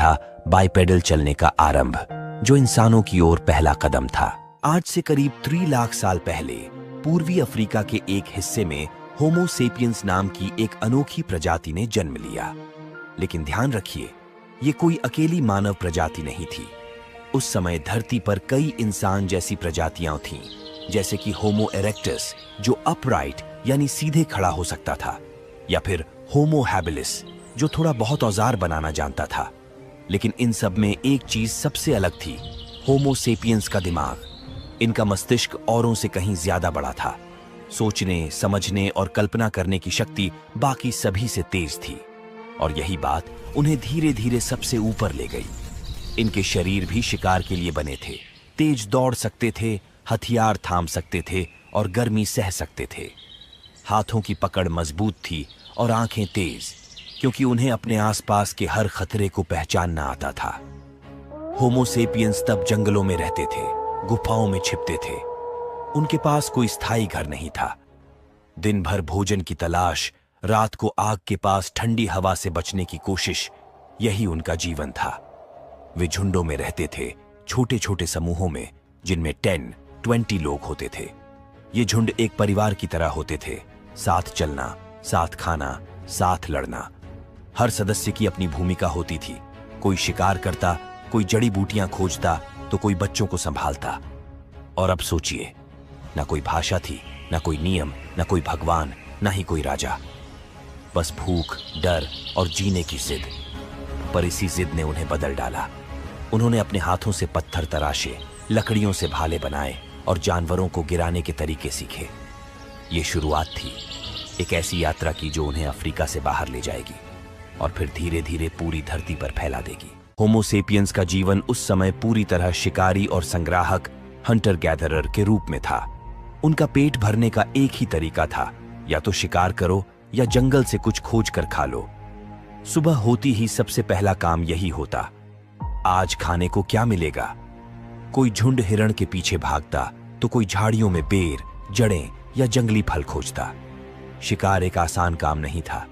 था बाइपेडल चलने का आरंभ, जो इंसानों की ओर पहला कदम था। आज से करीब 3 लाख साल पहले पूर्वी अफ्रीका के एक हिस्से में होमो सेपियंस नाम की एक अनोखी प्रजाति ने जन्म लिया। लेकिन ध्यान रखिए, ये कोई अकेली मानव प्रजाति नहीं थी। उस समय धरती पर कई इंसान जैसी प्रजातियां थीं, जैसे कि होमो इरेक्टस, जो अपराइट यानी सीधे खड़ा हो सकता था, या फिर होमो हैबिलिस, जो थोड़ा बहुत औजार बनाना जानता था। लेकिन इन सब में एक चीज सबसे अलग थी, होमो सेपियंस का दिमाग। इनका मस्तिष्क औरों से कहीं ज्यादा बड़ा था। सोचने, समझने और कल्पना करने की शक्ति बाकी सभी से तेज थी, और यही बात उन्हें धीरे धीरे सबसे ऊपर ले गई। इनके शरीर भी शिकार के लिए बने थे। तेज दौड़ सकते थे, हथियार थाम सकते थे और गर्मी सह सकते थे। हाथों की पकड़ मजबूत थी और आंखें तेज, क्योंकि उन्हें अपने आसपास के हर खतरे को पहचानना आता था। होमो सेपियंस तब जंगलों में रहते थे, गुफाओं में छिपते थे। उनके पास कोई स्थायी घर नहीं था। दिन भर भोजन की तलाश, रात को आग के पास ठंडी हवा से बचने की कोशिश, यही उनका जीवन था। वे झुंडों में रहते थे, छोटे छोटे समूहों में, जिनमें 10-20 लोग होते थे। ये झुंड एक परिवार की तरह होते थे, साथ चलना, साथ खाना, साथ लड़ना। हर सदस्य की अपनी भूमिका होती थी। कोई शिकार करता, कोई जड़ी बूटियां खोजता, तो कोई बच्चों को संभालता। और अब सोचिए, ना कोई भाषा थी, ना कोई नियम, ना कोई भगवान, ना ही कोई राजा। बस भूख, डर और जीने की जिद। पर इसी जिद ने उन्हें बदल डाला। उन्होंने अपने हाथों से पत्थर तराशे, लकड़ियों से भाले बनाए और जानवरों को गिराने के तरीके सीखे। ये शुरुआत थी एक ऐसी यात्रा की जो उन्हें अफ्रीका से बाहर ले जाएगी और फिर धीरे धीरे पूरी धरती पर फैला देगी। होमो सेपियंस का जीवन उस समय पूरी तरह शिकारी और संग्राहक, हंटर गैदरर के रूप में था। उनका पेट भरने का एक ही तरीका था, या तो शिकार करो या जंगल से कुछ खोज कर खा लो। सुबह होती ही सबसे पहला काम यही होता, आज खाने को क्या मिलेगा। कोई झुंड हिरण के पीछे भागता, तो कोई झाड़ियों में बेर, जड़ें या जंगली फल खोजता। शिकार एक आसान काम नहीं था।